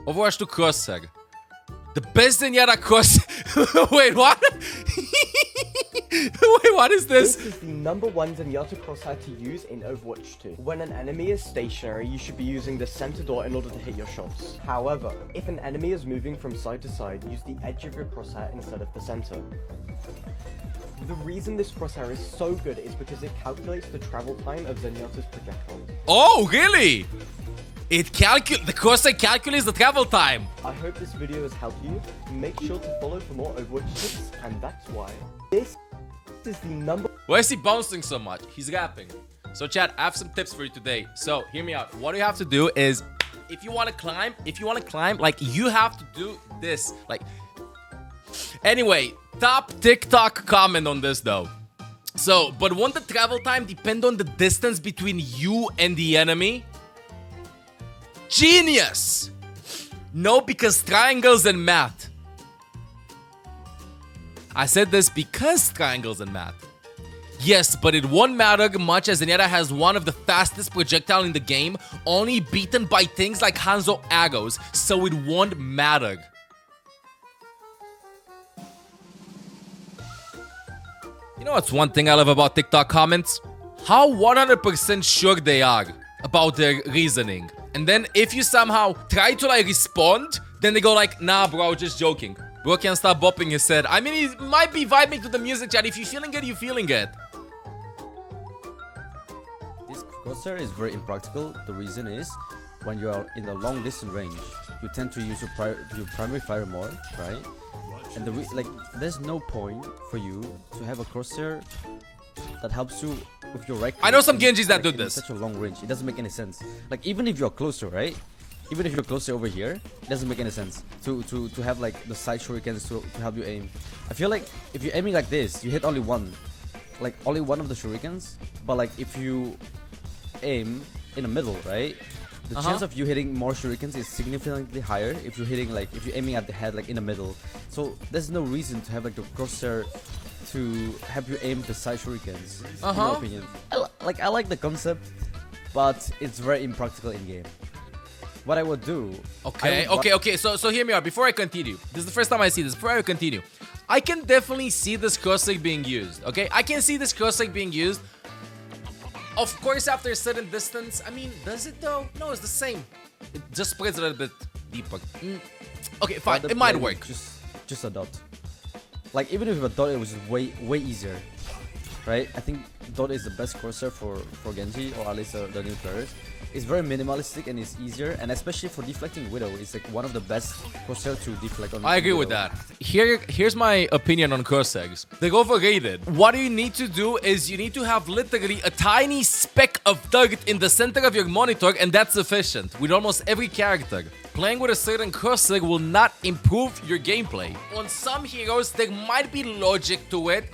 Overwatch 2 CROSSHAIR. The best Zenyatta cross... Wait, what? Wait, what is this? This is the #1 Zenyatta crosshair to use in Overwatch 2. When an enemy is stationary, you should be using the center dot in order to hit your shots. However, if an enemy is moving from side to side, use the edge of your crosshair instead of the center. The reason this crosshair is so good is because it calculates the travel time of Zenyatta's projectiles. Oh, really? The crosshair calculates the travel time. I hope this video has helped you. Make sure to follow for more Overwatch tips, and that's why this is the number. Why is he bouncing so much? He's rapping. So chat, I have some tips for you today. So hear me out. What you have to do is, if you want to climb, like you have to do this. Like, anyway, top TikTok comment on this though. So, but won't the travel time depend on the distance between you and the enemy? Genius! No, because triangles and math. I said this because triangles and math. Yes, but it won't matter much as Zenyatta has one of the fastest projectile in the game, only beaten by things like Hanzo arrows, so it won't matter. You know what's one thing I love about TikTok comments? How 100% sure they are about their reasoning. And then if you somehow try to like respond, then they go like, nah bro, just joking. Bro can't stop bopping his head. I mean, he might be vibing to the music, chat. If you're feeling it, you're feeling it. This crosshair is very impractical. The reason is, when you are in the long distance range, you tend to use your primary fire more, right? And there's no point for you to have a crosshair that helps you with your right. I know some Genjis that do this. Such a long range, it doesn't make any sense. Like, even if you're closer, right? Even if you're closer over here, it doesn't make any sense to have like the side shurikens to help you aim. I feel like if you're aiming like this, you hit only one, like only one of the shurikens. But like if you aim in the middle, right? The chance of you hitting more shurikens is significantly higher if you're hitting like if you're aiming at the head like in the middle. So there's no reason to have like the crosshair to help you aim the side shurikens. In my opinion, I like the concept, but it's very impractical in game. What I would do. Okay. So hear me out. Before I continue, this is the first time I see this. Before I continue, I can definitely see this crosshair being used. Okay, I can see this crosshair being used. Of course, after a certain distance. I mean, does it though? No, it's the same. It just spreads a little bit deeper. Okay, fine. It might work. Just a dot. Like even if a dot, it was way easier, right? I think dot is the best crosshair for Genji, or at least the new players. It's very minimalistic and it's easier, and especially for deflecting Widow, it's like one of the best crosshair to deflect on. I agree with that. Here's my opinion on crosshairs. They're overrated. What you need to do is you need to have literally a tiny speck of dirt in the center of your monitor, and that's sufficient with almost every character. Playing with a certain crosshair will not improve your gameplay. On some heroes, there might be logic to it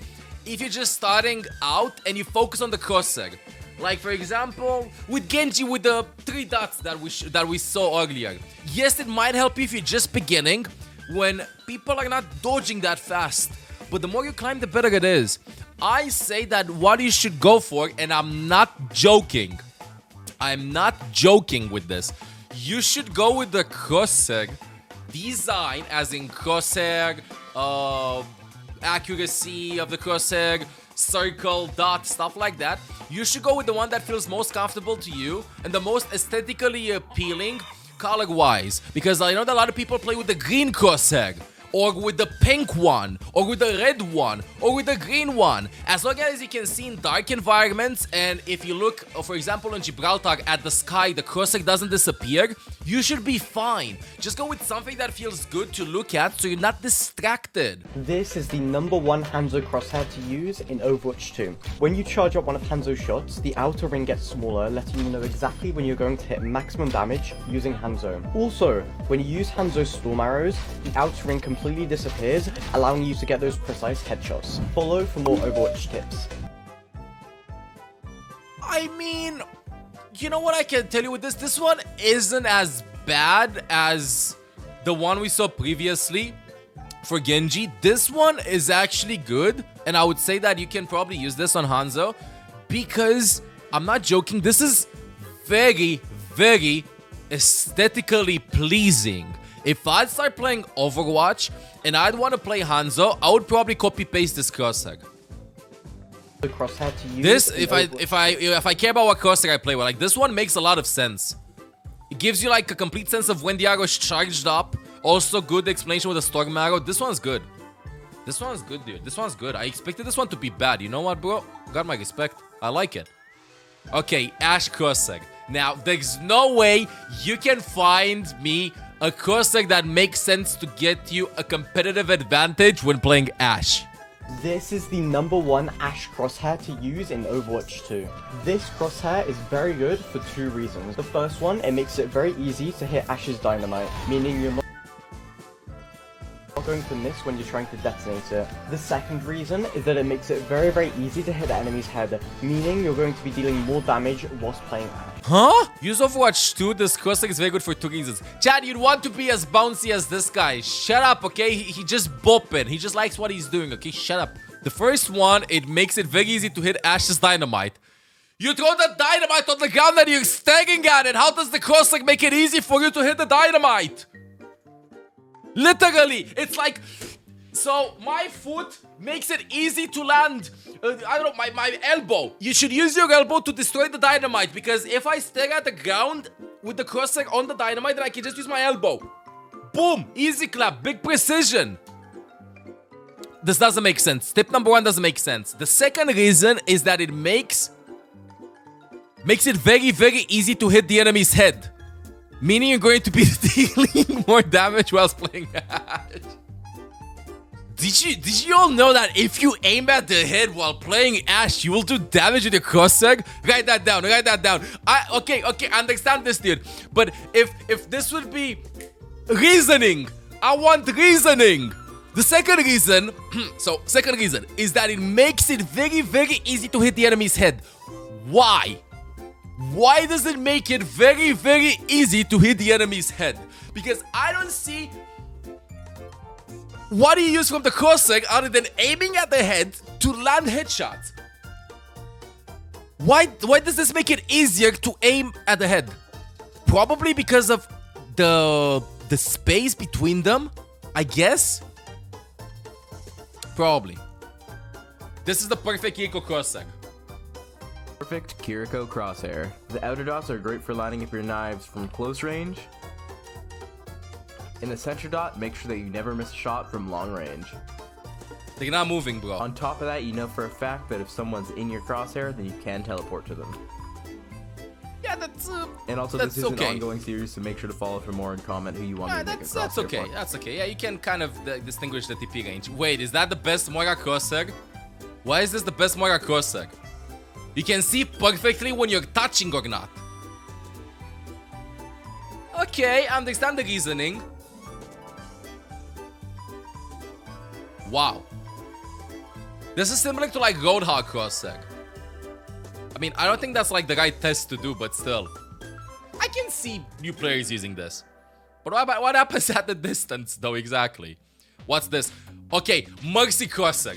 if you're just starting out and you focus on the crosshair. Like for example, with Genji with the 3 dots that we saw earlier. Yes, it might help you if you're just beginning, when people are not dodging that fast. But the more you climb, the better it is. I say that what you should go for, and I'm not joking. I'm not joking with this. You should go with the crosshair design, as in crosshair, accuracy of the crosshair, circle, dot, stuff like that. You should go with the one that feels most comfortable to you and the most aesthetically appealing color-wise. Because I know that a lot of people play with the green crosshair, or with the pink one, or with the red one, or with the green one. As long as you can see in dark environments, and if you look, for example, in Gibraltar at the sky, the crosshair doesn't disappear, you should be fine. Just go with something that feels good to look at so you're not distracted. This is the #1 Hanzo crosshair to use in Overwatch 2. When you charge up one of Hanzo's shots, the outer ring gets smaller, letting you know exactly when you're going to hit maximum damage using Hanzo. Also, when you use Hanzo's storm arrows, the outer ring completely disappears, allowing you to get those precise headshots. Follow for more Overwatch tips. I mean, you know what I can tell you with this? This one isn't as bad as the one we saw previously for Genji. This one is actually good, and I would say that you can probably use this on Hanzo, because I'm not joking, this is very, very aesthetically pleasing. If I'd start playing Overwatch and I'd want to play Hanzo, I would probably copy paste this crosshair. The crosshair to use. This, if I care about what crosshair I play with, like this one makes a lot of sense. It gives you like a complete sense of when the arrow is charged up. Also good explanation with the storm arrow. This one's good. This one's good, dude. This one's good. I expected this one to be bad. You know what, bro? Got my respect. I like it. Okay, Ashe crosshair. Now, there's no way you can find me a crosshair that makes sense to get you a competitive advantage when playing Ashe. This is the #1 Ashe crosshair to use in Overwatch 2. This crosshair is very good for 2 reasons. The first one, it makes it very easy to hit Ashe's dynamite, meaning you're not going to miss when you're trying to detonate it. The second reason is that it makes it very, very easy to hit the enemy's head, meaning you're going to be dealing more damage whilst playing Ashe. Huh? Use Overwatch 2, this crosshair is very good for 2 reasons. Chad, you'd want to be as bouncy as this guy. Shut up, okay? He just bopping. He just likes what he's doing, okay? Shut up. The first one, it makes it very easy to hit Ashe's dynamite. You throw the dynamite on the ground and you're staring at it. How does the crosshair make it easy for you to hit the dynamite? Literally, it's like, so my foot makes it easy to land, I don't know, my elbow. You should use your elbow to destroy the dynamite, because if I stare at the ground with the crosshair on the dynamite, then I can just use my elbow. Boom, easy clap, big precision. This doesn't make sense. Tip #1 doesn't make sense. The second reason is that it makes it very, very easy to hit the enemy's head. Meaning you're going to be dealing more damage whilst playing Ashe. Did you all know that if you aim at the head while playing Ashe, you will do damage with your crosshair? Write that down, write that down. Okay, I understand this, dude. But if this would be reasoning, I want reasoning. The second reason, second reason is that it makes it very, very easy to hit the enemy's head. Why? Why does it make it very, very easy to hit the enemy's head? Because I don't see what do you use from the crosshair other than aiming at the head to land headshots. Why does this make it easier to aim at the head? Probably because of the space between them, I guess. Probably. This is the perfect Kiriko crosshair. Perfect Kiriko crosshair. The outer dots are great for lining up your knives from close range. In the center dot, make sure that you never miss a shot from long range. They're not moving, bro. On top of that, you know for a fact that if someone's in your crosshair, then you can teleport to them. Yeah, that's and also, that's this is okay. an ongoing series, so make sure to follow for more and comment who you want me to make a crosshair That's okay. for. That's okay. Yeah, you can kind of distinguish the TP range. Wait, is that the best Moira crosshair? Why is this the best Moira crosshair? You can see perfectly when you're touching or not. Okay, I understand the reasoning. Wow. This is similar to like Roadhog crosshair. I mean, I don't think that's like the right test to do, but still. I can see new players using this. But what happens at the distance though exactly? What's this? Okay, Mercy crosshair.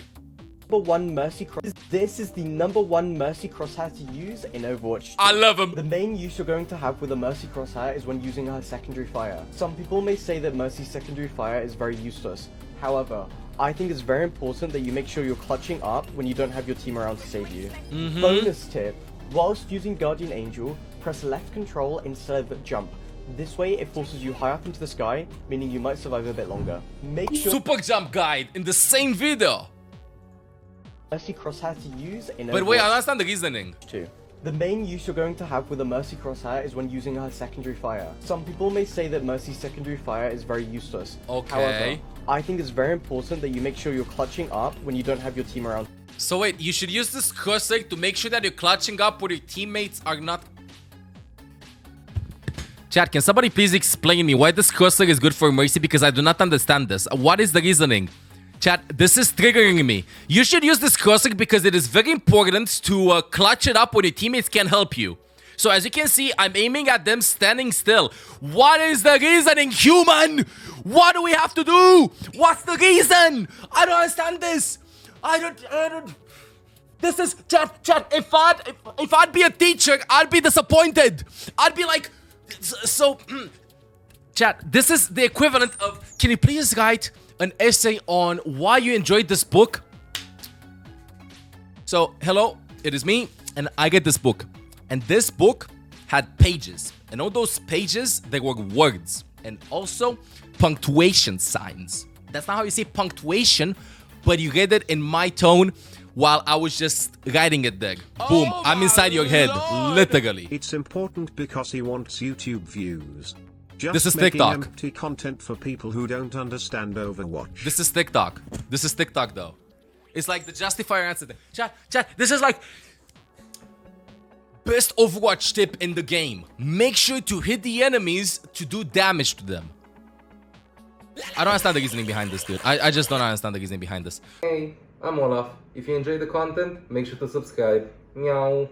#1 Mercy crosshair. This is the #1 Mercy crosshair to use in Overwatch 2. I love him. The main use you're going to have with a Mercy crosshair is when using her secondary fire. Some people may say that Mercy's secondary fire is very useless. However, I think it's very important that you make sure you're clutching up when you don't have your team around to save you. Bonus tip, whilst using Guardian Angel, press left control instead of jump. This way it forces you high up into the sky, meaning you might survive a bit longer. Make sure Super jump guide in the same video. Mercy crosshair to use in But wait, I understand the reasoning. 2. The main use you're going to have with a Mercy crosshair is when using her secondary fire. Some people may say that Mercy's secondary fire is very useless. Okay. However, I think it's very important that you make sure you're clutching up when you don't have your team around. So wait, you should use this crosshair to make sure that you're clutching up where your teammates are not. Chat, can somebody please explain me why this crosshair is good for Mercy? Because I do not understand this. What is the reasoning? Chat, this is triggering me. You should use this crosshair because it is very important to clutch it up when your teammates can help you. So as you can see, I'm aiming at them standing still. What is the reasoning, human? What do we have to do? What's the reason? I don't understand this. I don't. This is chat. If I'd be a teacher, I'd be disappointed. I'd be like, so. Chat, this is the equivalent of, can you please write an essay on why you enjoyed this book? So, hello, it is me, and I get this book. And this book had pages. And on those pages, there were words. And also, punctuation signs. That's not how you say punctuation, but you get it in my tone while I was just writing it there. Boom, I'm inside your head, literally. It's important because he wants YouTube views. Just This is making TikTok. empty content for people who don't understand Overwatch. This is TikTok. This is TikTok, though. It's like the justifier answer. Chat, this is like best Overwatch tip in the game. Make sure to hit the enemies to do damage to them. I don't understand the reasoning behind this, dude. I just don't understand the reasoning behind this. Hey, I'm Olaf. If you enjoy the content, make sure to subscribe. Meow.